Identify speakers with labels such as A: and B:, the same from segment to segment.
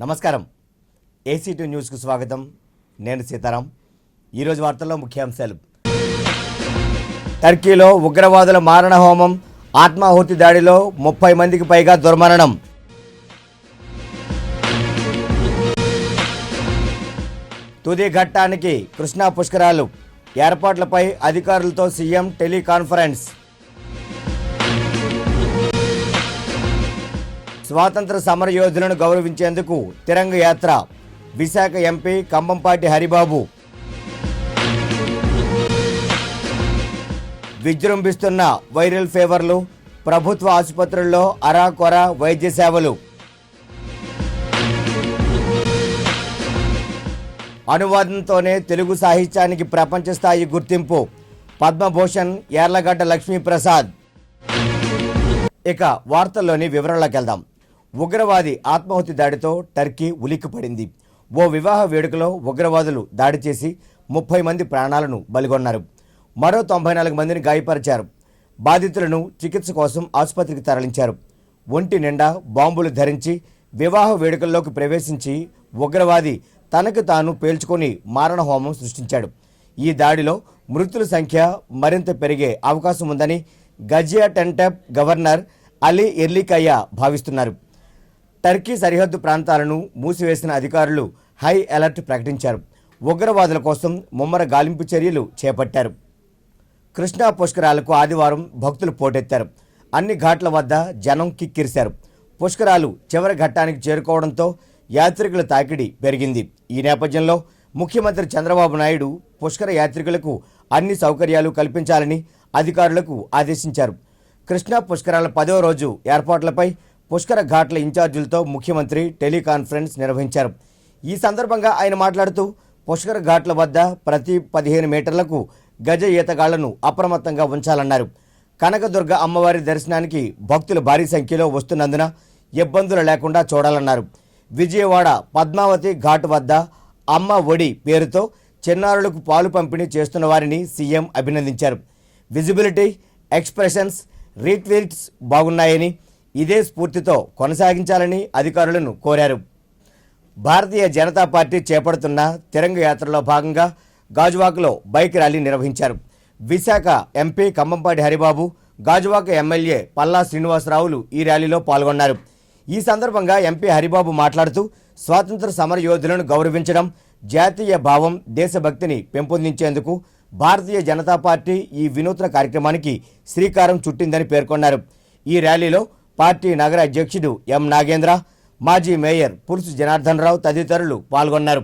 A: నమస్కారం. ఏసీ2 న్యూస్కు స్వాగతం. నేను సీతారాం. ఈరోజు వార్తల్లో ముఖ్యాంశాలు. టర్కీలో ఉగ్రవాదుల మారణ హోమం, ఆత్మాహుతి దాడిలో 30 మందికి పైగా దుర్మరణం. తుది ఘట్టానికి కృష్ణా పుష్కరాలు, ఏర్పాట్లపై అధికారులతో సీఎం టెలికాన్ఫరెన్స్. స్వాతంత్ర సమరయోధులను గౌరవించేందుకు తిరంగ యాత్ర, విశాఖ ఎంపీ కంబంపాటి హరిబాబు. విజృంభిస్తున్న వైరల్ ఫీవర్లు, ప్రభుత్వ ఆసుపత్రుల్లో అరాకొర వైద్య సేవలు. అనువాదంతోనే తెలుగు సాహిత్యానికి ప్రపంచ స్థాయి గుర్తింపు, పద్మభూషణ్ యార్లగడ్డ లక్ష్మీప్రసాద్. ఇక వార్తల్లోని వివరాల్లోకి వెళ్దాం. ఉగ్రవాది ఆత్మాహుతి దాడితో టర్కీ ఉలిక్కిపడింది. ఓ వివాహ వేడుకలో ఉగ్రవాదులు దాడి చేసి 30 మంది ప్రాణాలను బలిగొన్నారు. మరో 94 మందిని గాయపరిచారు. బాధితులను చికిత్స కోసం ఆసుపత్రికి తరలించారు. ఒంటి నిండా బాంబులు ధరించి వివాహ వేడుకల్లోకి ప్రవేశించి ఉగ్రవాది తనకు తాను పేల్చుకొని మారణహోమం సృష్టించాడు. ఈ దాడిలో మృతుల సంఖ్య మరింత పెరిగే అవకాశం ఉందని గజియాటెంటెప్ గవర్నర్ అలీ ఎర్లికయ్య భావిస్తున్నారు. టర్కీ సరిహద్దు ప్రాంతాలను మూసివేసిన అధికారులు హై అలర్ట్ ప్రకటించారు. ఉగ్రవాదుల కోసం ముమ్మర గాలింపు చర్యలు చేపట్టారు. కృష్ణా పుష్కరాలకు ఆదివారం భక్తులు పోటెత్తారు. అన్ని ఘాట్ల వద్ద జనం కిక్కిరిశారు. పుష్కరాలు చివరి ఘట్టానికి చేరుకోవడంతో యాత్రికుల తాకిడి పెరిగింది. ఈ నేపథ్యంలో ముఖ్యమంత్రి చంద్రబాబు నాయుడు పుష్కర యాత్రికులకు అన్ని సౌకర్యాలు కల్పించాలని అధికారులకు ఆదేశించారు. కృష్ణా పుష్కరాల 10వ రోజు ఏర్పాట్లపై పుష్కర ఘాట్ల ఇన్ఛార్జీలతో ముఖ్యమంత్రి టెలికాన్ఫరెన్స్ నిర్వహించారు. ఈ సందర్భంగా ఆయన మాట్లాడుతూ పుష్కర ఘాట్ల వద్ద ప్రతి 15 మీటర్లకు గజ ఈతగాళ్లను అప్రమత్తంగా ఉంచాలన్నారు. కనకదుర్గ అమ్మవారి దర్శనానికి భక్తులు భారీ సంఖ్యలో వస్తున్నందున ఇబ్బందులు లేకుండా చూడాలన్నారు. విజయవాడ పద్మావతి ఘాట్ వద్ద అమ్మ ఒడి పేరుతో చిన్నారులకు పాలు పంపిణీ చేస్తున్న వారిని సీఎం అభినందించారు. విజిబిలిటీ, ఎక్స్ప్రెషన్స్, రీట్వీట్స్ బాగున్నాయని, ఇదే స్ఫూర్తితో కొనసాగించాలని అధికారులను కోరారు. భారతీయ జనతా పార్టీ చేపడుతున్న తిరంగ యాత్రలో భాగంగా గాజువాకలో బైక్ ర్యాలీ నిర్వహించారు. విశాఖ ఎంపీ కంబంపాటి హరిబాబు, గాజువాక ఎమ్మెల్యే పల్లా శ్రీనివాసరావులు ఈ ర్యాలీలో పాల్గొన్నారు. ఈ సందర్భంగా ఎంపీ హరిబాబు మాట్లాడుతూ స్వాతంత్ర సమరయోధులను గౌరవించడం, జాతీయ భావం, దేశభక్తిని పెంపొందించేందుకు భారతీయ జనతా పార్టీ ఈ వినూత్న కార్యక్రమానికి శ్రీకారం చుట్టిందని పేర్కొన్నారు. ఈ ర్యాలీలో పార్టీ నగర అధ్యక్షుడు ఎం నాగేంద్ర, మాజీ మేయర్ పులుసు జనార్దన్ రావు తదితరులు పాల్గొన్నారు.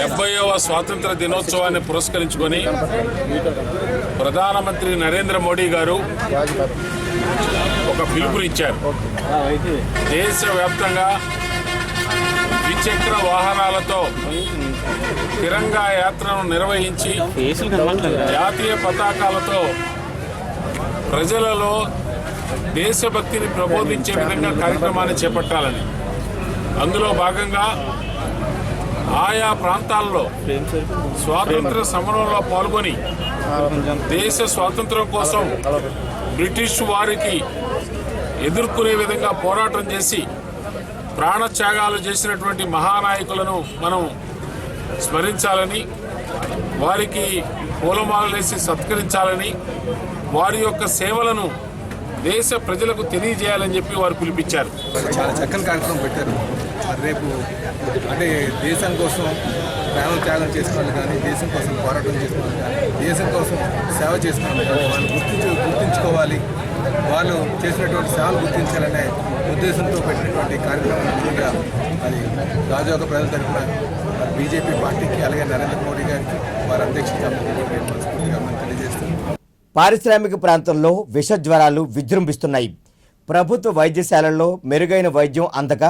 B: 70వ స్వాతంత్ర దినోత్సవాన్ని పురస్కరించుకొని ప్రధానమంత్రి నరేంద్ర మోడీ గారు ఒక పిలుపునిచ్చారు. దేశవ్యాప్తంగా ద్విచక్ర వాహనాలతో తిరంగా యాత్రను నిర్వహించి జాతీయ పతాకాలతో ప్రజలలో దేశభక్తిని ప్రబోధించే విధంగా కార్యక్రమాన్ని చేపట్టాలని, అందులో భాగంగా ఆయా ప్రాంతాల్లో స్వాతంత్ర సమరంలో పాల్గొని దేశ స్వాతంత్రం కోసం బ్రిటిష్ వారికి ఎదుర్కొనే విధంగా పోరాటం చేసి ప్రాణత్యాగాలు చేసినటువంటి మహానాయకులను మనం స్మరించాలని, వారికి పూలమాలలేసి సత్కరించాలని, వారి యొక్క సేవలను దేశ ప్రజలకు తెలియజేయాలని చెప్పి వారు పిలిపించారు.
C: చాలా చక్కని కార్యక్రమం పెట్టారు. రేపు అంటే దేశం కోసం ప్రాణం త్యాగం చేసుకోవాలి కానీ, దేశం కోసం పోరాటం చేసుకోవాలి కానీ, దేశం కోసం సేవ చేసుకోవాలి కానీ వాళ్ళు గుర్తించుకోవాలి, వాళ్ళు చేసినటువంటి సేవలు గుర్తించాలనే ఉద్దేశంతో పెట్టినటువంటి కార్యక్రమం. అది గాజువాక ప్రజల తరఫున బీజేపీ పార్టీకి, అలాగే నరేంద్ర మోడీ గారికి, వారి అధ్యక్షత మనస్ఫూర్తిగా మనం తెలియజేస్తున్నాం.
A: పారిశ్రామిక ప్రాంతంలో విష జ్వరాలు విజృంభిస్తున్నాయి. ప్రభుత్వ వైద్యశాలల్లో మెరుగైన వైద్యం అందక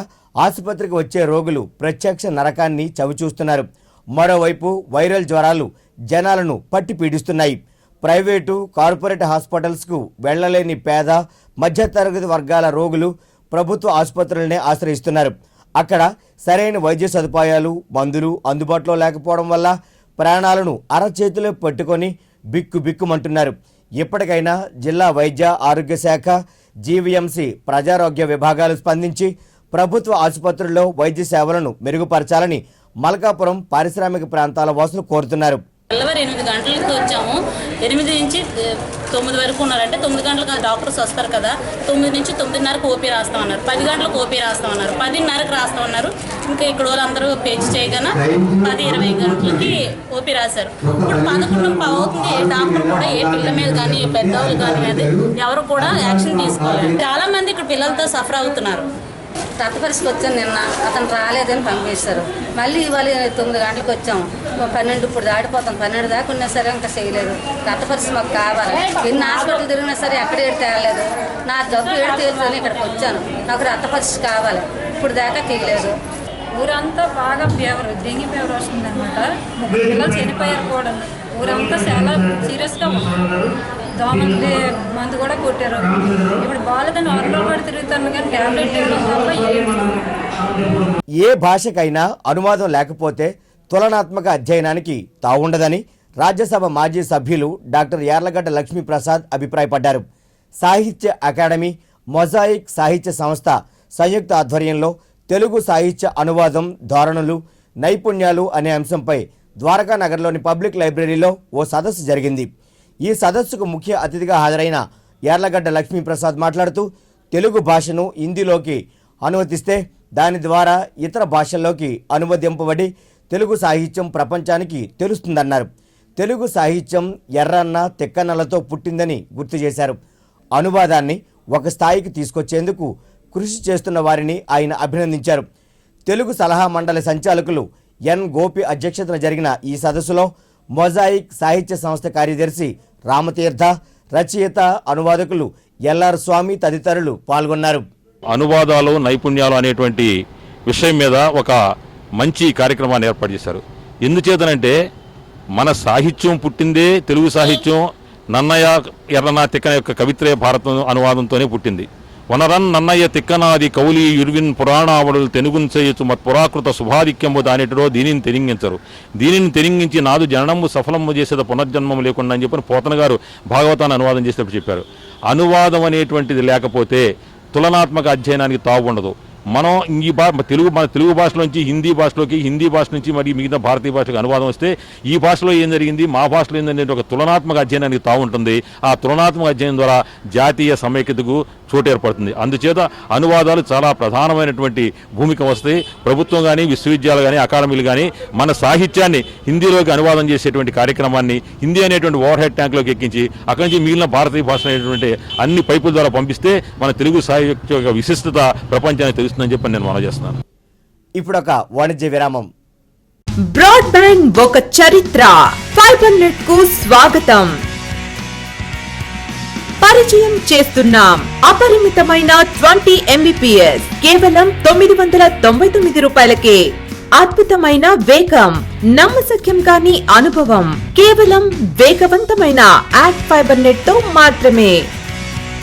A: ఆసుపత్రికి వచ్చే రోగులు ప్రత్యక్ష నరకాన్ని చవిచూస్తున్నారు. మరోవైపు వైరల్ జ్వరాలు జనాలను పట్టి పీడిస్తున్నాయి. ప్రైవేటు, కార్పొరేట్ హాస్పిటల్స్కు వెళ్లలేని పేద, మధ్యతరగతి వర్గాల రోగులు ప్రభుత్వ ఆసుపత్రులనే ఆశ్రయిస్తున్నారు. అక్కడ సరైన వైద్య సదుపాయాలు, మందులు అందుబాటులో లేకపోవడం వల్ల ప్రాణాలను అరచేతిలో పట్టుకొని బిక్కుమంటున్నారు. ఇప్పటికైనా జిల్లా వైద్య ఆరోగ్య శాఖ, జీవీఎంసీ, ప్రజారోగ్య విభాగాలు స్పందించి ప్రభుత్వ ఆసుపత్రుల్లో వైద్య సేవలను మెరుగుపరచాలని మల్కాపురం పారిశ్రామిక ప్రాంతాల వాసులు కోరుతున్నారు.
D: తెల్లవారు 8 గంటలకు వచ్చాము. 8 నుంచి 9 వరకు ఉన్నారంటే 9 గంటలకు డాక్టర్స్ వస్తారు కదా, 9 నుంచి 9:30కు ఓపీ రాస్తామన్నారు, 10 గంటలకు ఓపీ రాస్తామన్నారు, 10:30కు రాస్తామన్నారు. ఇంకా ఇక్కడ వాళ్ళందరూ పేచి చేయగానే 10:20 గంటలకి ఓపీ రాశారు. ఇప్పుడు 11 అవుతుంది. డాక్టర్ కూడా ఏ పిల్లల మీద కానీ పెద్దవాళ్ళు కానీ మీద ఎవరు కూడా యాక్షన్ తీసుకోవాలి. చాలా మంది ఇక్కడ పిల్లలతో సఫర్ అవుతున్నారు.
E: రక్త పరీక్షకు వచ్చాను నిన్న, అతను రాలేదని పంపించారు. మళ్ళీ ఇవాళ 9 గంటలకు వచ్చాము, 12 ఇప్పుడు దాటిపోతాం, 12 దాకా ఉన్నా సరే ఇంకా చేయలేదు. రక్త పరీక్ష మాకు కావాలి. ఎన్ని హాస్పిటల్ తిరిగినా సరే ఎక్కడ ఏడు తేలేదు. నా జబ్బు ఏడు తేలుదని ఇక్కడికి వచ్చాను, నాకు రక్త పరీక్ష కావాలి, ఇప్పుడు దాకా తీయలేదు.
F: ఊరంతా బాగా ఫీవర్, డెంగ్యూ ఫీవర్ వస్తుందన్నమాట. 3 పిల్లలు చనిపోయారు కూడా. ఊరంతా చాలా సీరియస్గా ఉన్నారు. దోమలకి మందు కూడా కొట్టారు. ఇప్పుడు బాగాలేదని ఆరులో కూడా తిరుగుతాను కానీ ట్యాబ్లెట్
A: ఏ భాషకైనా అనువాదం లేకపోతే తులనాత్మక అధ్యయనానికి తావుండదని రాజ్యసభ మాజీ సభ్యులు డాక్టర్ యార్లగడ్డ లక్ష్మీప్రసాద్ అభిప్రాయపడ్డారు. సాహిత్య అకాడమీ, మొజాయిక్ సాహిత్య సంస్థ సంయుక్త ఆధ్వర్యంలో తెలుగు సాహిత్య అనువాదం, ధోరణులు, నైపుణ్యాలు అనే అంశంపై ద్వారకా నగర్లోని పబ్లిక్ లైబ్రరీలో ఓ సదస్సు జరిగింది. ఈ సదస్సుకు ముఖ్య అతిథిగా హాజరైన యార్లగడ్డ లక్ష్మీప్రసాద్ మాట్లాడుతూ తెలుగు భాషను హిందీలోకి అనువదిస్తే దాని ద్వారా ఇతర భాషల్లోకి అనువదింపబడి తెలుగు సాహిత్యం ప్రపంచానికి తెలుస్తుందన్నారు. తెలుగు సాహిత్యం ఎర్రన్న తెక్కన్నలతో పుట్టిందని గుర్తు చేశారు. అనువాదాన్ని ఒక స్థాయికి తీసుకొచ్చేందుకు కృషి చేస్తున్న వారిని ఆయన అభినందించారు. తెలుగు సలహా మండలి సంచాలకులు ఎన్ గోపి అధ్యక్షతన జరిగిన ఈ సదస్సులో మొజాయిక్ సాహిత్య సంస్థ కార్యదర్శి రామతీర్థ, రచయిత, అనువాదకులు ఎల్ఆర్ స్వామి తదితరులు పాల్గొన్నారు.
G: అనువాదాలు, నైపుణ్యాలు అనేటువంటి విషయం మీద ఒక మంచి కార్యక్రమాన్ని ఏర్పాటు చేశారు. ఎందుచేతనంటే మన సాహిత్యం పుట్టిందే, తెలుగు సాహిత్యం నన్నయ్య ఎర్రన తిక్కన యొక్క కవిత్రయ భారతం అనువాదంతోనే పుట్టింది. వనరన్ నన్నయ్య తిక్కనాది కౌలి యుర్విన్ పురాణావడులు తెనుగున్ చేయొచ్చు మత్ పురాకృత శుభాధిక్యము దానిటిలో దీనిని తెరింగించరు. దీనిని తెరింగించి నాదు జననము సఫలము చేసేది పునర్జన్మము లేకుండా అని చెప్పని పోతన గారు భాగవతాన్ని అనువాదం చేసేటప్పుడు చెప్పారు. అనువాదం అనేటువంటిది లేకపోతే తులనాత్మక అధ్యయనానికి తావు ఉండదు. మనం మన తెలుగు భాషలోంచి హిందీ భాషలోకి, హిందీ భాష నుంచి మరి మిగతా భారతీయ భాషకు అనువాదం వస్తే ఈ భాషలో ఏం జరిగింది, మా భాషలో ఏందనే ఒక తులనాత్మక అధ్యయనానికి తావుంటుంది. ఆ తులనాత్మక అధ్యయనం ద్వారా జాతీయ సమైక్యతకు చోటు ఏర్పడుతుంది. అందుచేత అనువాదాలు చాలా ప్రధానమైనటువంటి భూమిక వస్తాయి. ప్రభుత్వం కానీ, విశ్వవిద్యాలయాలు కానీ, అకాడమీలు కానీ మన సాహిత్యాన్ని హిందీలోకి అనువాదం చేసేటువంటి కార్యక్రమాన్ని హిందీ అనేటువంటి ఓవర్ హెడ్ ట్యాంక్లోకి ఎక్కించి అక్కడి నుంచి మిగిలిన భారతీయ భాష అనేటువంటి అన్ని పైపుల ద్వారా పంపిస్తే మన తెలుగు సాహిత్య యొక్క విశిష్టత ప్రపంచానికి తెలుస్తుందని చెప్పి నేను మనం చేస్తున్నాను.
A: ఇప్పుడు ఒక వాణిజ్య విరామం.
H: బ్రాడ్బ్యాండ్ ఒక చరిత్ర. ఫైబర్ నెట్ కు స్వాగతం. పరిచయం చేస్తున్నాం. అపరిమితమైన 20 Mbps కేవలం 999 రూపాయలకే. అద్భుతమైన వేగం, నమ్మశక్యం కాని అనుభవం కేవలం వేగవంతమైన యాడ్ ఫైబర్ నెట్ తో మాత్రమే.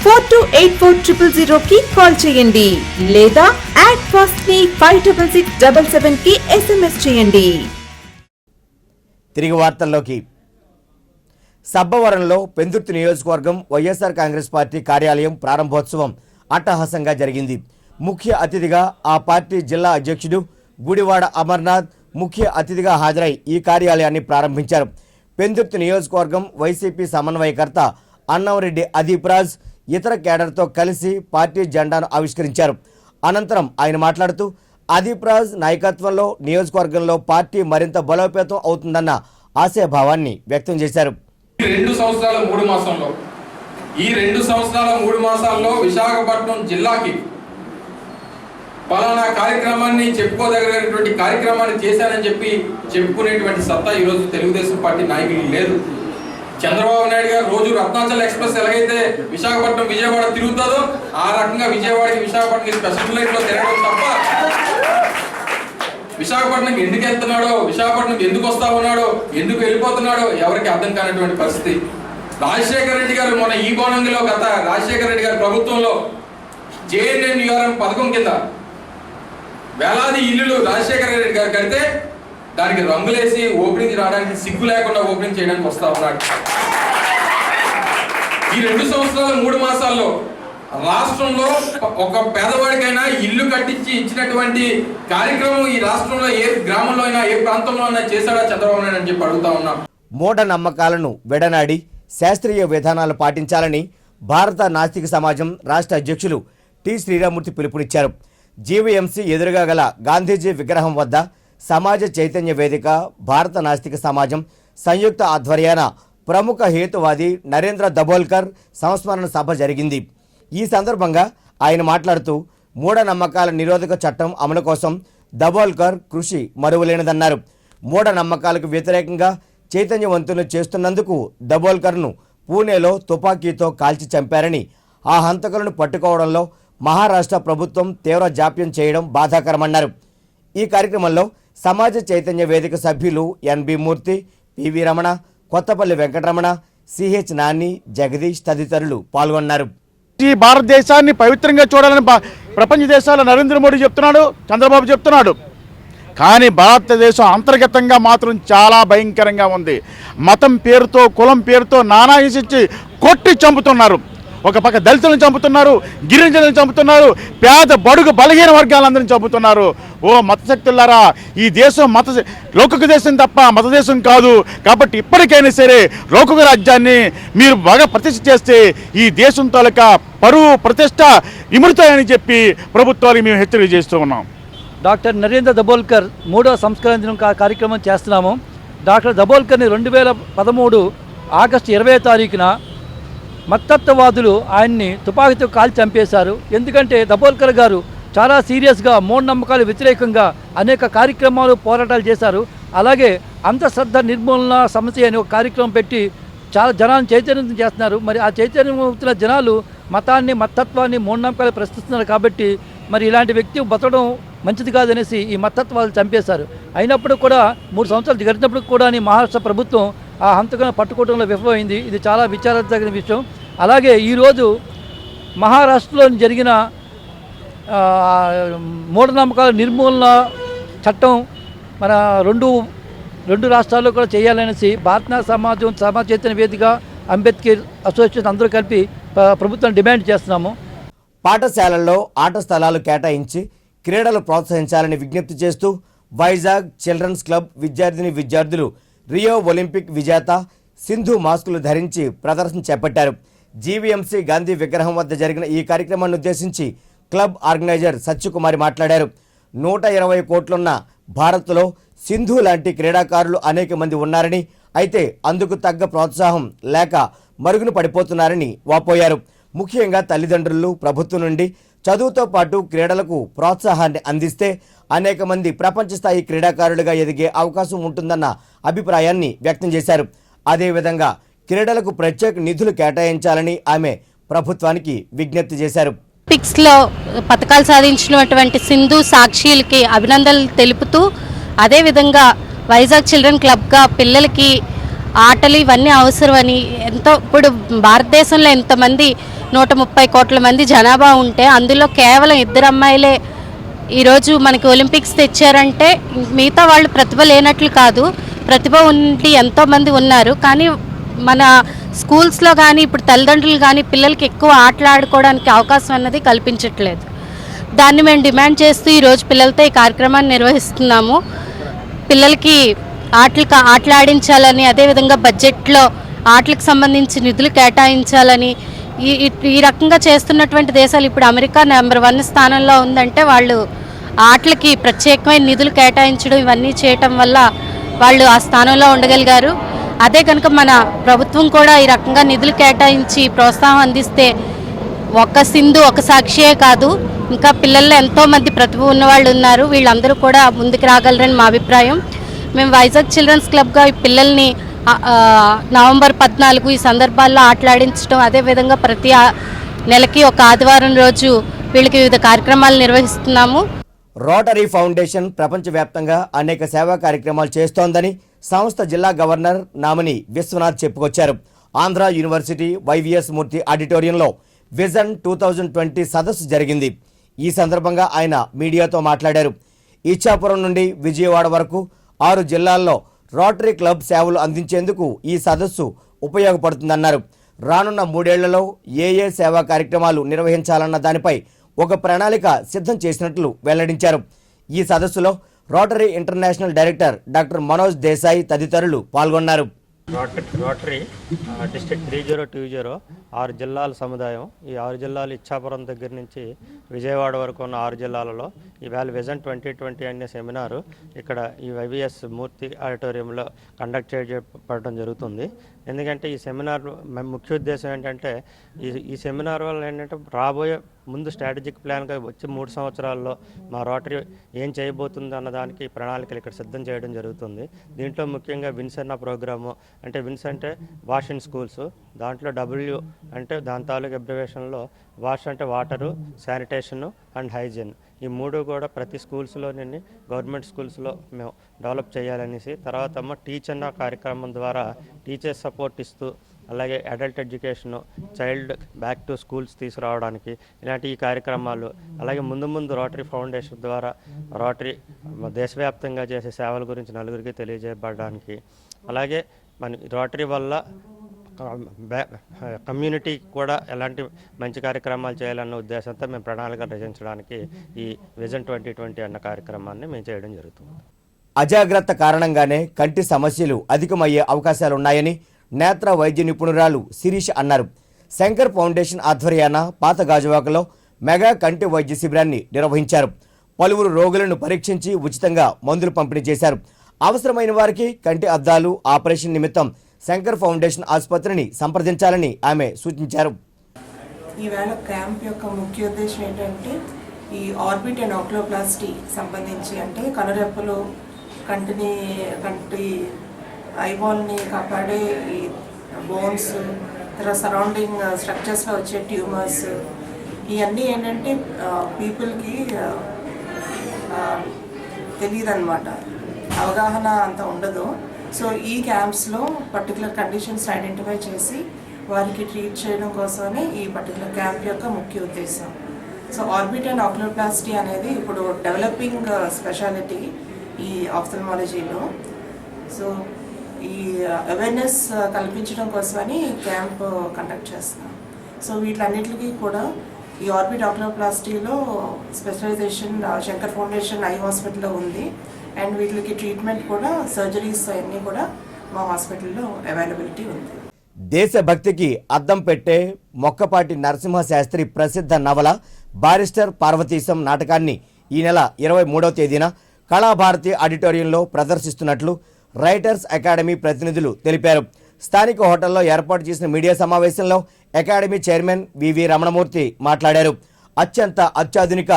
H: 428400 కి కాల్ చేయండి లేదా యాడ్ ఫాస్ట్ ని 56677 కి SMS చేయండి.
A: తిరిగి వార్తల్లోకి. సబ్బవరంలో పెందుర్తి నియోజకవర్గం వైఎస్ఆర్ కాంగ్రెస్ పార్టీ కార్యాలయం ప్రారంభోత్సవం అట్టహాసంగా జరిగింది. ముఖ్య అతిథిగా ఆ పార్టీ జిల్లా అధ్యక్షుడు గుడివాడ అమర్నాథ్ ముఖ్య అతిథిగా హాజరై ఈ కార్యాలయాన్ని ప్రారంభించారు. పెందుర్తి నియోజకవర్గం వైసీపీ సమన్వయకర్త అన్నంరెడ్డి అదీప్ రాజ్ ఇతర కేడర్తో కలిసి పార్టీ జెండాను ఆవిష్కరించారు. అనంతరం ఆయన మాట్లాడుతూ అదీప్ రాజ్ నాయకత్వంలో నియోజకవర్గంలో పార్టీ మరింత బలోపేతం అవుతుందన్న ఆశాభావాన్ని వ్యక్తం చేశారు.
I: 2 సంవత్సరాల 3 మాసంలో ఈ 2 సంవత్సరాల 3 మాసాల్లో విశాఖపట్నం జిల్లాకి పలానా కార్యక్రమాన్ని చెప్పుకోదగినటువంటి కార్యక్రమాన్ని చేశానని చెప్పి చెప్పుకునేటువంటి సత్తా ఈరోజు తెలుగుదేశం పార్టీ నాయకులు లేదు. చంద్రబాబు నాయుడు గారు రోజు రత్నాచల్ ఎక్స్ప్రెస్ ఎలాగైతే విశాఖపట్నం విజయవాడ తిరుగుతుందో ఆ రకంగా విజయవాడకి విశాఖపట్నం స్పెషల్ ఫ్లైట్ లో తిరగడం తప్ప విశాఖపట్నంకి ఎందుకు వెళ్తున్నాడో, విశాఖపట్నం ఎందుకు వస్తా ఉన్నాడో, ఎందుకు వెళ్ళిపోతున్నాడో ఎవరికి అర్థం కానటువంటి పరిస్థితి. రాజశేఖర రెడ్డి గారు మొన్న ఈ బోనంగిలో గత రాజశేఖర రెడ్డి గారి ప్రభుత్వంలో JNNURM పథకం కింద వేలాది ఇల్లులు రాజశేఖర రెడ్డి గారు కడితే దానికి రంగులేసి ఓపెనింగ్ రావడానికి సిగ్గు లేకుండా ఓపెనింగ్ చేయడానికి వస్తా ఉన్నాడు. ఈ 2 సంవత్సరాల 3 మాసాల్లో రాష్ట్రంలో ఒక పేదవాడికైనా ఇల్లు కట్టించి ఇచ్చినటువంటి కార్యక్రమం ఈ రాష్ట్రంలో ఏ గ్రామంలో అయినా ఏ ప్రాంతంలో అయినా చేశాడా చంద్రబాబు నాయుడు అని చెప్పి అడుగుతా ఉన్నాం.
A: మూఢ నమ్మకాలను విడనాడి శాస్త్రీయ విధానాలు పాటించాలని భారత నాస్తిక సమాజం రాష్ట్ర అధ్యక్షులు టి శ్రీరామూర్తి పిలుపునిచ్చారు. జీవీఎంసీ ఎదురుగా గల గాంధీజీ విగ్రహం వద్ద సమాజ చైతన్య వేదిక, భారత నాస్తిక సమాజం సంయుక్త ఆధ్వర్యాన ప్రముఖ హేతువాది నరేంద్ర దబోల్కర్ సంస్మరణ సభ జరిగింది. ఈ సందర్భంగా ఆయన మాట్లాడుతూ మూఢనమ్మకాల నిరోధక చట్టం అమలు కోసం దబోల్కర్ కృషి మరువలేనిదన్నారు. మూఢనమ్మకాలకు వ్యతిరేకంగా చైతన్యవంతులు చేస్తున్నందుకు దబోల్కర్ను పూణేలో తుపాకీతో కాల్చి చంపారని, ఆ హంతకులను పట్టుకోవడంలో మహారాష్ట్ర ప్రభుత్వం తీవ్ర జాప్యం చేయడం బాధాకరమన్నారు. ఈ కార్యక్రమంలో సమాజ చైతన్య వేదిక సభ్యులు ఎన్బి మూర్తి, పివి రమణ, కొత్తపల్లి వెంకటరమణ, సిహెచ్ నాని, జగదీష్ తదితరులు పాల్గొన్నారు.
J: ఈ భారతదేశాన్ని పవిత్రంగా చూడాలని ప్రపంచ దేశాల్లో నరేంద్ర మోడీ చెప్తున్నాడు, చంద్రబాబు చెప్తున్నాడు. కానీ భారతదేశం అంతర్గతంగా మాత్రం చాలా భయంకరంగా ఉంది. మతం పేరుతో, కులం పేరుతో నానా హింసించి కొట్టి చంపుతున్నారు. ఒక పక్క దళితులను చంపుతున్నారు, గిరిజనులను చంపుతున్నారు, పేద బడుగు బలహీన వర్గాలందరినీ చంపుతున్నారు. ఓ మతశక్తులారా, ఈ దేశం లౌకిక దేశం తప్ప మత దేశం కాదు. కాబట్టి ఇప్పటికైనా సరే లౌకిక రాజ్యాన్ని మీరు బాగా ప్రతిష్ఠ చేస్తే ఈ దేశం తాలూకా పరువు ప్రతిష్ట ఇముడుతాయని చెప్పి ప్రభుత్వానికి మేము హెచ్చరిక చేస్తూ ఉన్నాం.
K: డాక్టర్ నరేంద్ర దబోల్కర్ 3వ సంస్కరణ కార్యక్రమం చేస్తున్నాము. డాక్టర్ దబోల్కర్ని 2013 ఆగస్టు 20వ తారీఖున మత్తత్వవాదులు ఆయన్ని తుపాకీతో కాల్చి చంపేశారు. ఎందుకంటే దబోల్కర్ గారు చాలా సీరియస్గా మూఢనమ్మకాలు వ్యతిరేకంగా అనేక కార్యక్రమాలు, పోరాటాలు చేశారు. అలాగే అంధశ్రద్ధ నిర్మూలన సమస్య అనే ఒక కార్యక్రమం పెట్టి చాలా జనాన్ని చైతన్యం చేస్తున్నారు. మరి ఆ చైతన్యం అవుతున్న జనాలు మతాన్ని, మతత్వాన్ని, మూఢనమ్మకాలు ప్రశ్నిస్తున్నారు. కాబట్టి మరి ఇలాంటి వ్యక్తి బతకడం మంచిది కాదనేసి ఈ మతత్వాలు చంపేశారు. అయినప్పుడు కూడా 3 సంవత్సరాలు గడిచినప్పుడు కూడా మహారాష్ట్ర ప్రభుత్వం ఆ హంతకులను పట్టుకోవడంలో విఫలమైంది. ఇది చాలా విచారించదగిన విషయం. అలాగే ఈరోజు మహారాష్ట్రలో జరిగిన మూఢనమ్మకాల నిర్మూలన చట్టం మన రెండు రాష్ట్రాల్లో కూడా చేయాలనేసి భారత సమాజం, సమాజ చైతన్య వేదిక, అంబేద్కర్ అసోసియేషన్ అందరూ కలిపి ప్రభుత్వం డిమాండ్ చేస్తున్నాము.
A: పాఠశాలల్లో ఆట స్థలాలు కేటాయించి క్రీడలు ప్రోత్సహించాలని విజ్ఞప్తి చేస్తూ వైజాగ్ చిల్డ్రన్స్ క్లబ్ విద్యార్థులు రియో ఒలింపిక్ విజేత సింధు మాస్కులు ధరించి ప్రదర్శన చేపట్టారు. జీవీఎంసీ గాంధీ విగ్రహం వద్ద జరిగిన ఈ కార్యక్రమాన్ని ఉద్దేశించి క్లబ్ ఆర్గనైజర్ సత్యకుమారి మాట్లాడారు. 120 కోట్లున్న భారత్లో సింధు లాంటి క్రీడాకారులు అనేక మంది ఉన్నారని, అయితే అందుకు తగ్గ ప్రోత్సాహం లేక మరుగున పడిపోతున్నారని వాపోయారు. ముఖ్యంగా తల్లిదండ్రులు ప్రభుత్వం నుండి చదువుతో పాటు క్రీడలకు ప్రోత్సాహాన్ని అందిస్తే అనేక మంది ప్రపంచ స్థాయి క్రీడాకారులుగా ఎదిగే అవకాశం ఉంటుందన్న అభిప్రాయాన్ని వ్యక్తం చేశారు. అదేవిధంగా క్రీడలకు ప్రత్యేక నిధులు కేటాయించాలని ఆమె ప్రభుత్వానికి విజ్ఞప్తి చేశారు.
L: ఒలింపిక్స్లో పథకాలు సాధించినటువంటి సింధు, సాక్షిలకి అభినందనలు తెలుపుతూ, అదేవిధంగా వైజాగ్ చిల్డ్రన్ క్లబ్గా పిల్లలకి ఆటలు ఇవన్నీ అవసరమని, ఇప్పుడు భారతదేశంలో ఎంతమంది 130 కోట్ల మంది జనాభా ఉంటే అందులో కేవలం 2 అమ్మాయిలే ఈరోజు మనకి ఒలింపిక్స్ తెచ్చారంటే మిగతా వాళ్ళు ప్రతిభ లేనట్లు కాదు, ప్రతిభ ఉండి ఎంతోమంది ఉన్నారు. కానీ మన స్కూల్స్లో కానీ ఇప్పుడు తల్లిదండ్రులు కానీ పిల్లలకి ఎక్కువ ఆటలు ఆడుకోవడానికి అవకాశం అన్నది కల్పించట్లేదు. దాన్ని మేము డిమాండ్ చేస్తూ ఈరోజు పిల్లలతో ఈ కార్యక్రమాన్ని నిర్వహిస్తున్నాము. పిల్లలకి ఆటలాడించాలని, అదేవిధంగా బడ్జెట్లో ఆటలకు సంబంధించి నిధులు కేటాయించాలని, ఈ రకంగా చేస్తున్నటువంటి దేశాలు ఇప్పుడు అమెరికా నెంబర్ 1 స్థానంలో ఉందంటే వాళ్ళు ఆటలకి ప్రత్యేకమైన నిధులు కేటాయించడం ఇవన్నీ చేయటం వల్ల వాళ్ళు ఆ స్థానంలో ఉండగలిగారు. అదే కనుక మన ప్రభుత్వం కూడా ఈ రకంగా నిధులు కేటాయించి ప్రోత్సాహం అందిస్తే ఒక సింధు, ఒక సాక్షియే కాదు, ఇంకా పిల్లల్లో ఎంతోమంది ప్రతిభ ఉన్నవాళ్ళు ఉన్నారు, వీళ్ళందరూ కూడా ముందుకు రాగలరని మా అభిప్రాయం. మేము వైజాగ్ చిల్డ్రన్స్ క్లబ్గా ఈ పిల్లల్ని నవంబర్ 14 ఈ సందర్భాల్లో ఆటలాడించడం, అదేవిధంగా ప్రతి నెలకి ఒక ఆదివారం రోజు వీళ్ళకి వివిధ కార్యక్రమాలు నిర్వహిస్తున్నాము.
A: రోటరీ ఫౌండేషన్ ప్రపంచవ్యాప్తంగా అనేక సేవా కార్యక్రమాలు చేస్తోందని సంస్థ జిల్లా గవర్నర్ నామిని విశ్వనాథ్ చెప్పుకొచ్చారు. ఆంధ్ర యూనివర్సిటీ వైవిఎస్ మూర్తి ఆడిటోరియంలో విజన్ 2020 సదస్సు జరిగింది. ఈ సందర్భంగా ఆయన మీడియాతో మాట్లాడారు. ఇచ్చాపురం నుండి విజయవాడ వరకు 6 జిల్లాల్లో రోటరీ క్లబ్ సేవలు అందించేందుకు ఈ సదస్సు ఉపయోగపడుతుందన్నారు. రానున్న 3 ఏళ్లలో ఏ సేవా కార్యక్రమాలు నిర్వహించాలన్న దానిపై ఒక ప్రణాళిక సిద్ధం చేసినట్లు వెల్లడించారు. ఈ సదస్సులో rotary international director doctor Manoj Desai తదితరులు పాల్గొన్నారు.
M: రోటరీ డిస్ట్రిక్ట్ 3020 6 జిల్లాల సముదాయం. ఈ 6 జిల్లాలు ఇచ్చాపురం దగ్గర నుంచి విజయవాడ వరకు ఉన్న 6 జిల్లాలలో ఈవేళ విజన్ 2020 అనే సెమినారు ఇక్కడ ఈ వైవిఎస్ మూర్తి ఆడిటోరియంలో కండక్ట్ చేయబడడం జరుగుతుంది. ఎందుకంటే ఈ సెమినార్ ముఖ్య ఉద్దేశం ఏంటంటే ఈ సెమినార్ వల్ల ఏంటంటే రాబోయే ముందు స్ట్రాటజిక్ ప్లాన్గా వచ్చే 3 సంవత్సరాల్లో మా రోటరీ ఏం చేయబోతుంది అన్నదానికి ప్రణాళికలు ఇక్కడ సిద్ధం చేయడం జరుగుతుంది. దీంట్లో ముఖ్యంగా విన్స్ అన్న ప్రోగ్రాము, అంటే విన్స్ అంటే వాష్ ఇన్ స్కూల్స్, దాంట్లో డబ్ల్యూ అంటే దాని తాలూకు అబ్రివేషన్లో వాష్ అంటే వాటరు, శానిటేషను అండ్ హైజీన్. ఈ 3 కూడా ప్రతి స్కూల్స్లోని గవర్నమెంట్ స్కూల్స్లో మేము డెవలప్ చేయాలనేసి, తర్వాత టీచ్ అన్న కార్యక్రమం ద్వారా టీచర్స్ సపోర్ట్ ఇస్తూ, అలాగే adult education, child back to schools తీసుకురావడానికి ఇలాంటి ఈ కార్యక్రమాలు, అలాగే ముందు రోటరీ ఫౌండేషన్ ద్వారా రోటరీ దేశవ్యాప్తంగా చేసే సేవల గురించి నలుగురికి తెలియజేయబడడానికి, అలాగే మన రోటరీ వల్ల కమ్యూనిటీ కూడా ఎలాంటి మంచి కార్యక్రమాలు చేయాలన్న ఉద్దేశంతో మేము ప్రణాళిక రచించడానికి ఈ విజన్ 2020 అన్న కార్యక్రమాన్ని మేము చేయడం జరుగుతుంది.
A: అజాగ్రత్త కారణంగానే కంటి సమస్యలు అధికమయ్యే అవకాశాలున్నాయని నేత్ర వైద్య నిపుణురాలు శిరీష్ అన్నారు. శంకర్ ఫౌండేషన్ ఆధ్వర్యాన పాత గాజువాకలో మెగా కంటి వైద్య శిబిరాన్ని నిర్వహించారు. పలువురు రోగులను పరీక్షించి ఉచితంగా మందులు పంపిణీ చేశారు. అవసరమైన వారికి కంటి అద్దాలు ఆపరేషన్ నిమిత్తం శంకర్ ఫౌండేషన్ ఆసుపత్రిని సంప్రదించాలని ఆమె సూచించారు.
N: ఈవేళ క్యాంప్ యొక్క ముఖ్య ఉద్దేశం ఏంటంటే ఈ ఆర్బిట్ అండ్ ఆక్లోప్లాస్టీ సంబంధించి, అంటే కనురెప్పలు కంటి ఐబాల్ని కాపాడే ఈ బోన్స్, తర్వాత సరౌండింగ్ స్ట్రక్చర్స్లో వచ్చే ట్యూమర్స్, ఇవన్నీ ఏంటంటే పీపుల్కి తెలియదు అన్నమాట, అవగాహన అంత ఉండదు. సో ఈ క్యాంప్స్లో పర్టికులర్ కండిషన్స్ ఐడెంటిఫై చేసి వారికి ట్రీట్ చేయడం కోసమే ఈ పర్టికులర్ క్యాంప్ యొక్క ముఖ్య ఉద్దేశం. సో ఆర్బిట్ అండ్ ఆక్లోప్లాస్టీ అనేది ఇప్పుడు డెవలపింగ్ స్పెషాలిటీ ఈ ఆఫ్థల్మాలజీలో. సో ఈ అవేర్నెస్ కల్పించడం కోసమని ఈ క్యాంప్ కండక్ట్ చేస్తాం. సో వీటన్నిటికీ కూడా ఈ ఆర్బిట్ ఆక్లోప్లాస్టీలో స్పెషలైజేషన్ శంకర్ ఫౌండేషన్ ఐ హాస్పిటల్లో ఉంది. అండ్ వీటికి ట్రీట్మెంట్ కూడా, సర్జరీస్ అన్నీ కూడా మా హాస్పిటల్లో అవైలబిలిటీ ఉంది.
A: దేశభక్తికి అద్దం పెట్టే మొక్కపాటి నరసింహ శాస్త్రి ప్రసిద్ధ నవల బారిస్టర్ పార్వతీశం నాటకాన్ని ఈ నెల 23వ తేదీన కళాభారతి ఆడిటోరియంలో ప్రదర్శిస్తున్నట్లు రైటర్స్ అకాడమీ ప్రతినిధులు తెలిపారు. స్థానిక హోటల్లో ఏర్పాటు చేసిన మీడియా సమావేశంలో అకాడమీ చైర్మన్ వివి రమణమూర్తి మాట్లాడారు. అత్యంత అత్యాధునిక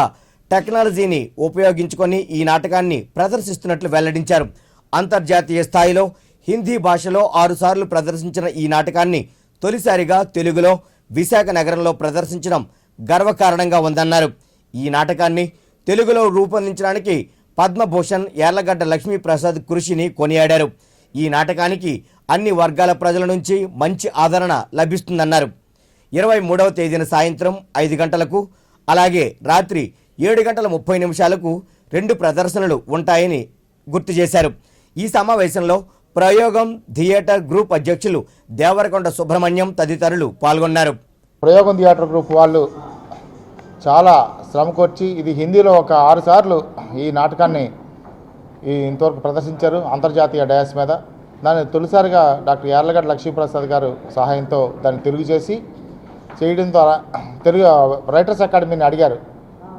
A: టెక్నాలజీని ఉపయోగించుకొని ఈ నాటకాన్ని ప్రదర్శిస్తున్నట్లు వెల్లడించారు. అంతర్జాతీయ స్థాయిలో హిందీ భాషలో 6 సార్లు ప్రదర్శించిన ఈ నాటకాన్ని తొలిసారిగా తెలుగులో విశాఖ నగరంలో ప్రదర్శించడం గర్వకారణంగా ఉందన్నారు. ఈ నాటకాన్ని తెలుగులో రూపొందించడానికి పద్మభూషణ్ యార్లగడ్డ లక్ష్మీప్రసాద్ కృషిని కొనియాడారు. ఈ నాటకానికి అన్ని వర్గాల ప్రజల నుంచి మంచి ఆదరణ లభిస్తుందన్నారు. 23వ తేదీన సాయంత్రం 5 గంటలకు, అలాగే రాత్రి 7:30 2 ప్రదర్శనలు ఉంటాయని గుర్తు చేశారు. ఈ సమావేశంలో ప్రయోగం థియేటర్ గ్రూప్ అధ్యక్షులు దేవరకొండ సుబ్రహ్మణ్యం తదితరులు పాల్గొన్నారు.
J: ప్రయోగం థియేటర్ గ్రూప్ వాళ్ళు చాలా శ్రమకొచ్చి ఇది హిందీలో ఒక 6 సార్లు ఈ నాటకాన్ని ఇంతవరకు ప్రదర్శించారు అంతర్జాతీయ డయాస్ మీద. దాన్ని తొలిసారిగా డాక్టర్ యార్లగడ్డ లక్ష్మీప్రసాద్ గారు సహాయంతో దాన్ని తెలుగు చేసి చేయడం ద్వారా తెలుగు రైటర్స్ అకాడమీని అడిగారు,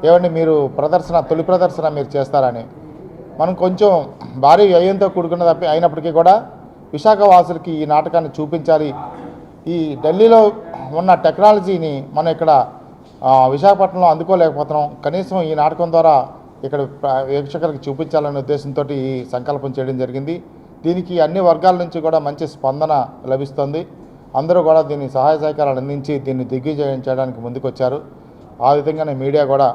J: ఏమండి మీరు తొలి ప్రదర్శన మీరు చేస్తారని. మనం కొంచెం భారీ వ్యయంతో కూడుకున్న అయినప్పటికీ కూడా విశాఖ వాసులకి ఈ నాటకాన్ని చూపించాలి. ఈ ఢిల్లీలో ఉన్న టెక్నాలజీని మనం ఇక్కడ విశాఖపట్నంలో అందుకోలేకపోతున్నాం. కనీసం ఈ నాటకం ద్వారా ఇక్కడ వీక్షకులకి చూపించాలనే ఉద్దేశంతో ఈ సంకల్పం చేయడం జరిగింది. దీనికి అన్ని వర్గాల నుంచి కూడా మంచి స్పందన లభిస్తుంది. అందరూ కూడా దీన్ని సహాయ సహకారాలు అందించి దీన్ని దిగ్విజయం చేయడానికి ముందుకొచ్చారు. ఆ విధంగానే మీడియా కూడా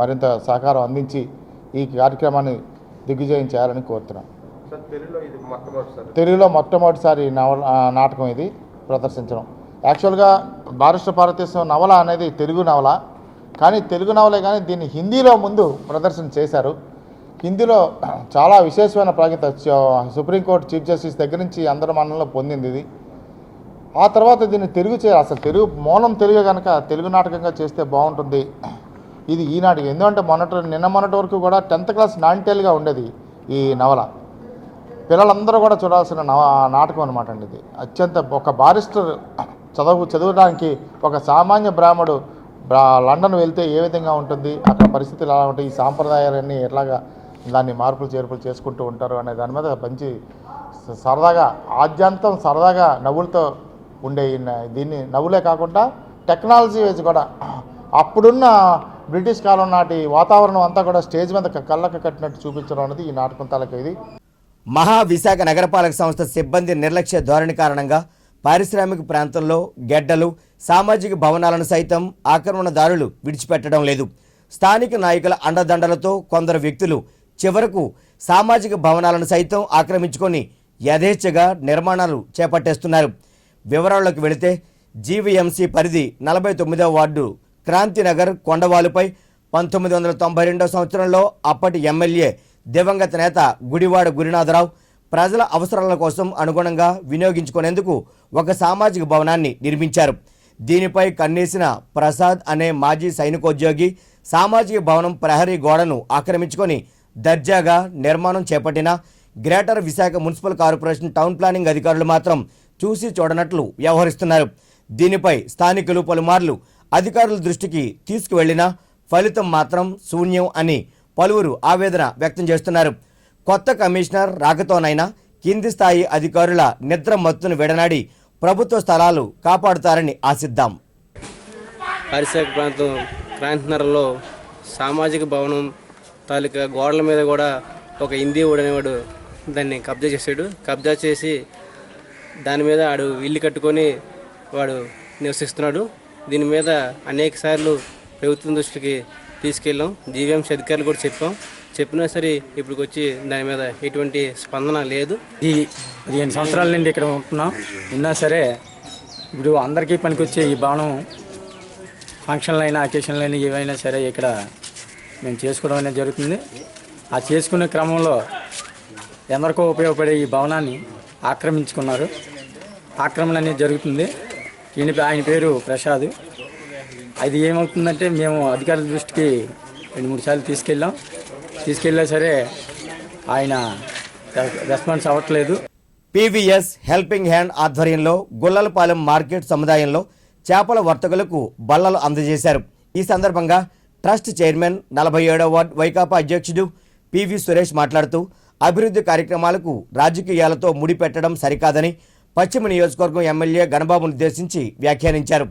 J: మరింత సహకారం అందించి ఈ కార్యక్రమాన్ని దిగ్విజయం చేయాలని కోరుతున్నాం. తెలుగులో మొట్టమొదటిసారి నాటకం ఇది ప్రదర్శించడం. యాక్చువల్గా బారిస్టర్ పార్వతీశం నవల అనేది తెలుగు నవల, కానీ తెలుగు నవలే కానీ దీన్ని హిందీలో ముందు ప్రదర్శన చేశారు. హిందీలో చాలా విశేషమైన ప్రాముఖ్యత సుప్రీంకోర్టు చీఫ్ జస్టిస్ దగ్గర నుంచి అందరి మన్ననలో పొందింది ఇది. ఆ తర్వాత దీన్ని అసలు తెలుగు మౌనం తెలుగు కనుక తెలుగు నాటకంగా చేస్తే బాగుంటుంది. ఇది ఈనాటికి ఎందుకంటే నిన్న మొన్నటి వరకు కూడా 10th క్లాస్ నాంటేల్గా ఉండేది ఈ నవల. పిల్లలందరూ కూడా చూడాల్సిన నాటకం అనమాట అండి. ఇది అత్యంత ఒక బారిస్టర్ చదవడానికి ఒక సామాన్య బ్రాహ్మడు లండన్ వెళ్తే ఏ విధంగా ఉంటుంది, అక్కడ పరిస్థితులు ఎలా ఉంటాయి, ఈ సాంప్రదాయాలన్నీ ఎట్లాగా దాన్ని మార్పులు చేర్పులు చేసుకుంటూ ఉంటారు అనే దాని మీద మంచి సరదాగా ఆద్యంతం సరదాగా నవ్వులతో ఉండే దీన్ని నవ్వులే కాకుండా టెక్నాలజీ వేసి కూడా అప్పుడున్న బ్రిటిష్ కాలం నాటి వాతావరణం అంతా కూడా స్టేజ్ మీద కళ్ళకు కట్టినట్టు చూపించడం అనేది ఈ నాటకం తాలూకు ఇది.
A: విశాఖ నగరపాలక సంస్థ సిబ్బంది నిర్లక్ష్య ధోరణి కారణంగా పారిశ్రామిక ప్రాంతంలో గెడ్డలు, సామాజిక భవనాలను సైతం ఆక్రమణదారులు విడిచిపెట్టడం లేదు. స్థానిక నాయకుల అండదండలతో కొందరు వ్యక్తులు చివరకు సామాజిక భవనాలను సైతం ఆక్రమించుకొని యథేచ్ఛగా నిర్మాణాలు చేపట్టేస్తున్నారు. వివరాల్లోకి వెళితే జీవీఎంసీ పరిధి 49వ వార్డు క్రాంతినగర్ కొండవాలుపై 1992వ సంవత్సరంలో అప్పటి ఎమ్మెల్యే దివంగత నేత గుడివాడ గురునాథరావు ప్రజల అవసరాల కోసం అనుగుణంగా వినియోగించుకునేందుకు ఒక సామాజిక భవనాన్ని నిర్మించారు. దీనిపై కన్నేసిన ప్రసాద్ అనే మాజీ సైనికోద్యోగి సామాజిక భవనం ప్రహరీ గోడను ఆక్రమించుకొని దర్జాగా నిర్మాణం చేపట్టిన greater Visakha municipal corporation town planning అధికారులు మాత్రం చూసి చూడనట్లు వ్యవహరిస్తున్నారు. దీనిపై స్థానికులు పలుమార్లు అధికారుల దృష్టికి తీసుకువెళ్లినా ఫలితం మాత్రం శూన్యం అని పలువురు ఆవేదన వ్యక్తం చేస్తున్నారు. కొత్త కమిషనర్ రాకతోనైనా కింది స్థాయి అధికారుల నిద్ర మత్తును విడనాడి ప్రభుత్వ స్థలాలు కాపాడుతారని ఆశిద్దాం.
O: పరిసర ప్రాంతం క్రాంతినగర్లో సామాజిక భవనం తాలూకా గోడల మీద కూడా ఒక హిందీ అనేవాడు దాన్ని కబ్జా చేశాడు. కబ్జా చేసి దాని మీద ఆడు ఇల్లు కట్టుకొని వాడు నివసిస్తున్నాడు. దీని మీద అనేక సార్లు ప్రభుత్వం దృష్టికి తీసుకెళ్ళాం, జీవీఎంసీ అధికారులు కూడా చెప్పినా సరే ఇప్పటికి వచ్చి దాని మీద ఎటువంటి స్పందన లేదు.
P: ఈ 15 సంవత్సరాల నుండి ఇక్కడ ఉంటున్నాం. ఉన్నా సరే ఇప్పుడు అందరికీ పనికొచ్చే ఈ భవనం ఫంక్షన్లు అయినా అకేషన్లు అయినా ఏవైనా సరే ఇక్కడ మేము చేసుకోవడం అనేది జరుగుతుంది. ఆ చేసుకునే క్రమంలో ఎందరికో ఉపయోగపడే ఈ భవనాన్ని ఆక్రమించుకున్నారు. ఆక్రమణ అనేది జరుగుతుంది. ఆయన పేరు ప్రసాద్. అది ఏమవుతుందంటే మేము అధికారుల దృష్టికి 2-3 సార్లు తీసుకెళ్ళా సరే ఆయన రెస్పాన్స్ అవ్వట్లేదు.
A: పీవీఎస్ హెల్పింగ్ హ్యాండ్ ఆధ్వర్యంలో గుల్లలపాలెం మార్కెట్ సముదాయంలో చేపల వర్తకులకు బల్లలు అందజేశారు. ఈ సందర్భంగా ట్రస్ట్ చైర్మన్ 47వ వార్డు వైకాపా అధ్యక్షుడు పివి సురేష్ మాట్లాడుతూ అభివృద్ధి కార్యక్రమాలకు రాజకీయాలతో ముడిపెట్టడం సరికాదని పశ్చిమ నియోజకవర్గం ఎమ్మెల్యే గణబాబును ఉద్దేశించి వ్యాఖ్యానించారు.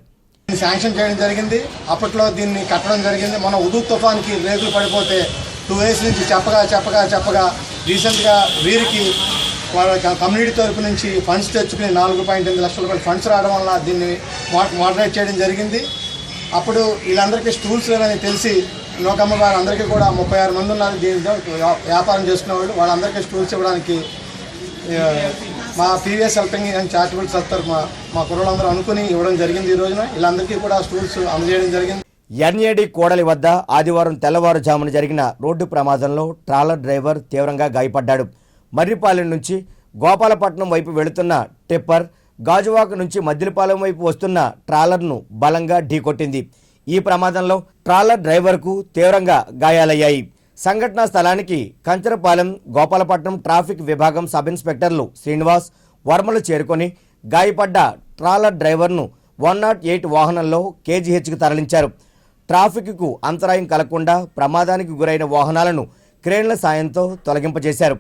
J: శాంక్షన్ చేయడం జరిగింది. అప్పట్లో దీన్ని కట్టడం జరిగింది. మన ఉదూ తుఫాన్కి రేకులు పడిపోతే 2 days నుంచి చెప్పగా రీసెంట్గా వీరికి వాళ్ళ కమ్యూనిటీ తరపు నుంచి ఫండ్స్ తెచ్చుకుని 4.8 లక్షల రూపాయలు ఫండ్స్ రావడం వల్ల దీన్ని మోడరేట్ చేయడం జరిగింది. అప్పుడు వీళ్ళందరికీ స్టూల్స్ లేవని తెలిసి లోకమ్మ గారు అందరికీ కూడా 36 మంది ఉన్నారు దీనితో వ్యాపారం చేసుకునేవాళ్ళు. వాళ్ళందరికీ స్టూల్స్ ఇవ్వడానికి మా PVS helping and charitable trust తరఫున మా కుర్రలందరూ అనుకుని ఇవ్వడం జరిగింది. ఈ రోజున వీళ్ళందరికీ కూడా స్టూల్స్ అందజేయడం జరిగింది.
A: ఎన్ఏడి కోడలి వద్ద ఆదివారం తెల్లవారుజామున జరిగిన రోడ్డు ప్రమాదంలో ట్రాలర్ డ్రైవర్ తీవ్రంగా గాయపడ్డాడు. మర్రిపాలెం నుంచి గోపాలపట్నం వైపు వెళుతున్న టిప్పర్ గాజువాక నుంచి మద్దిలపాలెం వైపు వస్తున్న ట్రాలర్ను బలంగా ఢీకొట్టింది. ఈ ప్రమాదంలో ట్రాలర్ డ్రైవర్కు తీవ్రంగా గాయాలయ్యాయి. సంఘటనా స్థలానికి కంచరపాలెం, గోపాలపట్నం ట్రాఫిక్ విభాగం సబ్ ఇన్స్పెక్టర్లు శ్రీనివాస్, వర్మలు చేరుకొని గాయపడ్డ ట్రాలర్ డ్రైవర్ను 108 వాహనంలో కేజీహెచ్కు తరలించారు. ట్రాఫిక్కు అంతరాయం కలగకుండా ప్రమాదానికి గురైన వాహనాలను క్రేన్ల సాయంతో తొలగింపజేశారు.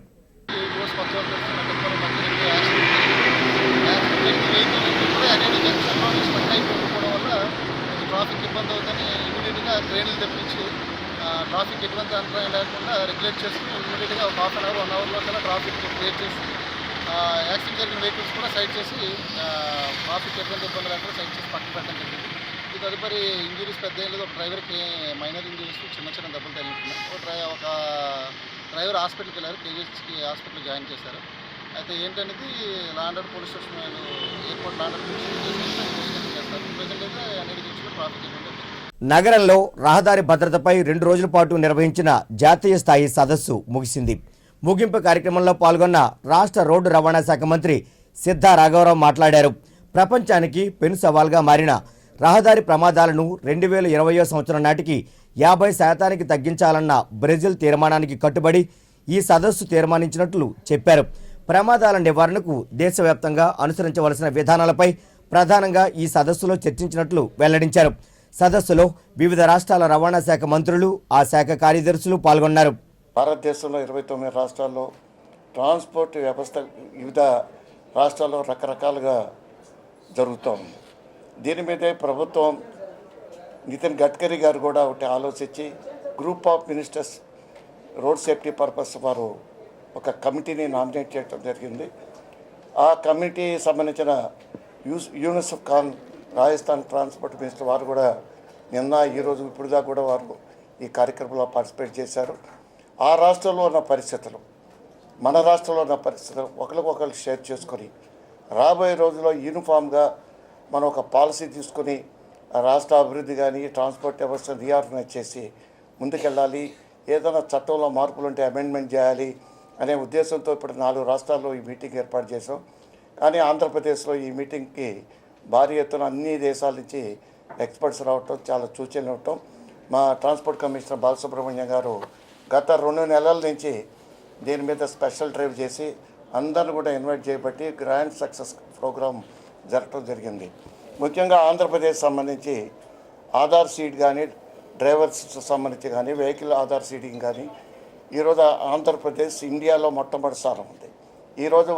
Q: ట్రాఫిక్ ఎటువంటి అంతరాయం లేకుండా రెగ్యులేట్ చేసి ఇమీడియట్గా ఒక 1/2 అవర్ 1 అవర్లో కన్నా ట్రాఫిక్ క్లియర్ చేసి యాక్సిడెంట్ జరిగిన వెహికల్స్ కూడా సైడ్ చేసి ట్రాఫిక్ ఎటువంటి ఇబ్బంది లేకుండా సైడ్ చేసి పక్కన పెట్టడం జరిగింది. ఈ తదుపరి ఇంజరీస్ పెద్ద ఏం లేదు. ఒక డ్రైవర్కి మైనర్ ఇంజరీస్ చిన్న దెబ్బలు తగిలింటున్నాయి. ఒక డ్రైవర్ హాస్పిటల్కి వెళ్ళారు, కేజీహెచ్కి హాస్పిటల్ జాయిన్ చేశారు. అయితే ఏంటనేది launder police station airport launder police station చేస్తారు. ప్రజెంట్ అయితే అన్నిటి నుంచి ట్రాఫిక్ ఇబ్బంది.
A: నగరంలో రహదారి భద్రతపై 2 రోజుల పాటు నిర్వహించిన జాతీయ స్థాయి సదస్సు ముగిసింది. ముగింపు కార్యక్రమంలో పాల్గొన్న రాష్ట్ర రోడ్డు రవాణా శాఖ మంత్రి సిద్ధా రాఘవరావు మాట్లాడారు. ప్రపంచానికి పెను సవాల్గా మారిన రహదారి ప్రమాదాలను 2020 సంవత్సరం నాటికి 50% తగ్గించాలన్న బ్రెజిల్ తీర్మానానికి కట్టుబడి ఈ సదస్సు తీర్మానించినట్లు చెప్పారు. ప్రమాదాల నివారణకు దేశవ్యాప్తంగా అనుసరించవలసిన విధానాలపై ప్రధానంగా ఈ సదస్సులో చర్చించినట్లు వెల్లడించారు. సదస్సులో వివిధ రాష్ట్రాల రవాణా శాఖ మంత్రులు, ఆ శాఖ కార్యదర్శులు పాల్గొన్నారు.
R: భారతదేశంలో 29 రాష్ట్రాల్లో ట్రాన్స్పోర్ట్ వ్యవస్థ వివిధ రాష్ట్రాల్లో రకరకాలుగా జరుగుతూ ఉంది. దీని మీదే ప్రభుత్వం నితిన్ గడ్కరీ గారు కూడా ఒకటి ఆలోచించి group of ministers road safety purpose వారు ఒక కమిటీని నామినేట్ చేయడం జరిగింది. ఆ కమిటీ సంబంధించిన యూనుస్ ఖాన్ రాజస్థాన్ ట్రాన్స్పోర్ట్ మినిస్టర్ వారు కూడా నిన్న ఈరోజు ఇప్పుడుదా కూడా వారు ఈ కార్యక్రమంలో పార్టిసిపేట్ చేశారు. ఆ రాష్ట్రంలో ఉన్న పరిస్థితులు, మన రాష్ట్రంలో ఉన్న పరిస్థితులు ఒకరికొకరు షేర్ చేసుకొని రాబోయే రోజుల్లో యూనిఫామ్గా మనం ఒక పాలసీ తీసుకొని రాష్ట్ర అభివృద్ధి కానీ ట్రాన్స్పోర్ట్ వ్యవస్థను రీఆర్గనైజ్ చేసి ముందుకెళ్ళాలి. ఏదైనా చట్టంలో మార్పులు ఉంటే అమెండ్మెంట్ చేయాలి అనే ఉద్దేశంతో ఇప్పుడు 4 రాష్ట్రాల్లో ఈ మీటింగ్ ఏర్పాటు చేసాం. కానీ ఆంధ్రప్రదేశ్లో ఈ మీటింగ్కి భారీ ఎత్తున అన్ని దేశాల నుంచి ఎక్స్పర్ట్స్ రావటం, చాలా సూచనలు ఇవ్వటం. మా ట్రాన్స్పోర్ట్ కమిషనర్ బాలసుబ్రహ్మణ్యం గారు గత 2 నెలల నుంచి దీని మీద స్పెషల్ డ్రైవ్ చేసి అందరిని కూడా ఇన్వైట్ చేయబట్టి గ్రాండ్ సక్సెస్ ప్రోగ్రామ్ జరగడం జరిగింది. ముఖ్యంగా ఆంధ్రప్రదేశ్ సంబంధించి ఆధార్ సీట్ కానీ, డ్రైవర్స్ సంబంధించి కానీ, వెహికల్ ఆధార్ సీటింగ్ కానీ ఈరోజు ఆంధ్రప్రదేశ్ ఇండియాలో మొట్టమొదటి స్థానం ఉంది. ఈరోజు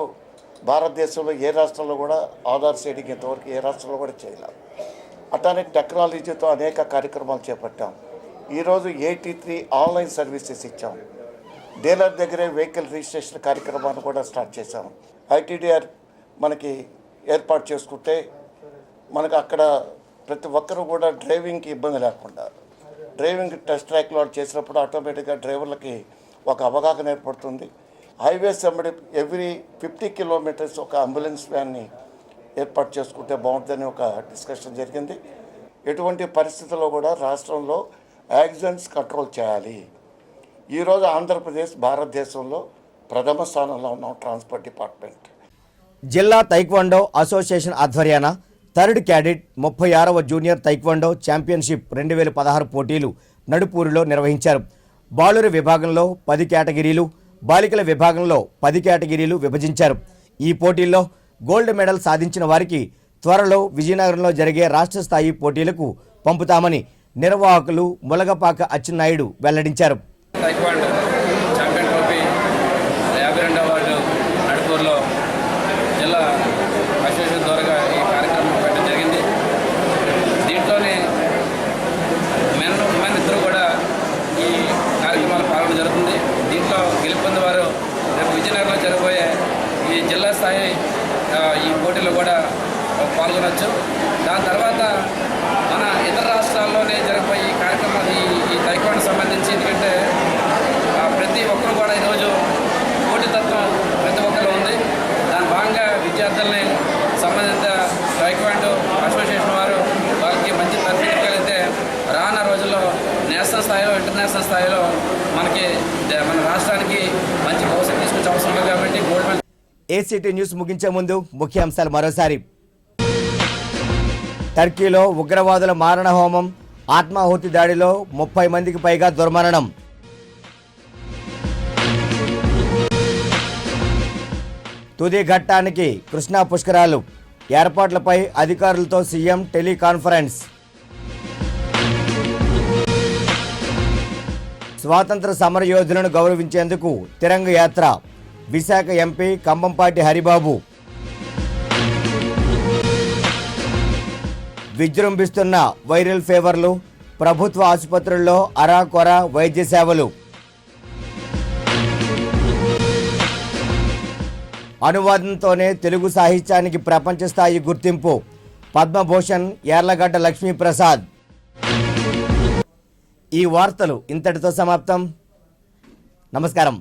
R: భారతదేశంలో ఏ రాష్ట్రంలో కూడా ఆధార్ సీటింగ్ ఇంతవరకు ఏ రాష్ట్రంలో కూడా చేయలేదు. అట్లానే టెక్నాలజీతో అనేక కార్యక్రమాలు చేపట్టాం. ఈరోజు 83 ఆన్లైన్ సర్వీసెస్ ఇచ్చాం. డీలర్ దగ్గరే వెహికల్ రిజిస్ట్రేషన్ కార్యక్రమాన్ని కూడా స్టార్ట్ చేశాం. ఐటీడీఆర్ మనకి ఏర్పాటు చేసుకుంటే మనకు అక్కడ ప్రతి ఒక్కరూ కూడా డ్రైవింగ్కి ఇబ్బంది లేకుండా డ్రైవింగ్ టెస్ట్ ట్రాక్లో చేసినప్పుడు ఆటోమేటిక్గా డ్రైవర్లకి ఒక అవగాహన ఏర్పడుతుంది. హైవేస్ వెంబడి ఎవ్రీ 50 కిలోమీటర్స్ ఒక అంబులెన్స్ వ్యాన్ని ఏర్పాటు చేసుకుంటే బాగుంటుందని ఒక డిస్కషన్ జరిగింది. ఎటువంటి పరిస్థితుల్లో కూడా రాష్ట్రంలో యాక్సిడెంట్స్ కంట్రోల్ చేయాలి. ఈరోజు ఆంధ్రప్రదేశ్ భారతదేశంలో ప్రథమ స్థానంలో ఉన్నాం ట్రాన్స్పోర్ట్ డిపార్ట్మెంట్.
A: జిల్లా తైక్వాండో అసోసియేషన్ ఆధ్వర్యాన 3rd క్యాడెట్ 36వ జూనియర్ తైక్వాండో ఛాంపియన్షిప్ 2016 పోటీలు నడుపూరులో నిర్వహించారు. బాలుర విభాగంలో 10 కేటగిరీలు, బాలికల విభాగంలో 10 కేటగిరీలు విభజించారు. ఈ పోటీల్లో గోల్డ్ మెడల్ సాధించిన వారికి త్వరలో విజయనగరంలో జరిగే రాష్ట్ర స్థాయి పోటీలకు పంపుతామని నిర్వాహకులు ములగపాక అచ్చెన్నాయుడు వెల్లడించారు.
I: తైక్వాండో ఛాంపియన్ ట్రోఫీ 52వ వార్డు నడుపూరులో జిల్లా అసోసియేషన్ ద్వారా ఈ కార్యక్రమం పెట్టడం జరిగింది. దీంట్లోనే మెన్ ఉమెన్ ఇద్దరు కూడా ఈ కార్యక్రమాలు పాల్గొనడం జరుగుతుంది. దీంట్లో గెలుపొందిన వారు రేపు విజయనగరంలో జరగబోయే ఈ జిల్లా స్థాయి ఈ పోటీలో కూడా పాల్గొనవచ్చు. దాని తర్వాత మన ఇతర రాష్ట్రాల్లోనే జరగబోయే ఈ కార్యక్రమాలు ఈ తైక్వాండో సంబంధించి, ఎందుకంటే ప్రతి ఒక్కరు కూడా ఈరోజు పోటీతత్వం ప్రతి ఒక్కరిలో ఉంది. దాని భాగంగా విద్యార్థుల్ని సంబంధిత తైక్వాండో అసోసియేషన్ వారు వాళ్ళకి మంచి తరఫీదు కలిగితే రానున్న రోజుల్లో నేషనల్ స్థాయిలో, ఇంటర్నేషనల్ స్థాయిలో మనకి మన రాష్ట్రానికి మంచి భవిష్యత్తు తీసుకొచ్చే అవసరం ఉంది. కాబట్టి గోల్డ్ మెడల్.
A: ఏసీటీ న్యూస్ ముగించే ముందు ముఖ్యాంశాలు మరోసారి. టర్కీలో ఉగ్రవాదుల మారణ హోమం, ఆత్మాహుతి దాడిలో 30 మందికి పైగా దుర్మరణం. తుది ఘట్టానికి కృష్ణా పుష్కరాలు, ఏర్పాట్లపై అధికారులతో సీఎం టెలికాన్ఫరెన్స్. స్వాతంత్ర సమరయోధులను గౌరవించేందుకు తిరంగ యాత్ర, విశాఖ ఎంపీ కంబంపాటి హరిబాబు. విజృంభిస్తున్న వైరల్ ఫీవర్లు, ప్రభుత్వ ఆసుపత్రుల్లో అరాకొర వైద్య సేవలు. అనువాదంతోనే తెలుగు సాహిత్యానికి ప్రపంచ స్థాయి గుర్తింపు, పద్మభూషణ్ యార్లగడ్డ లక్ష్మీప్రసాద్. ఈ వార్తలు ఇంతటితో సమాప్తం. నమస్కారం.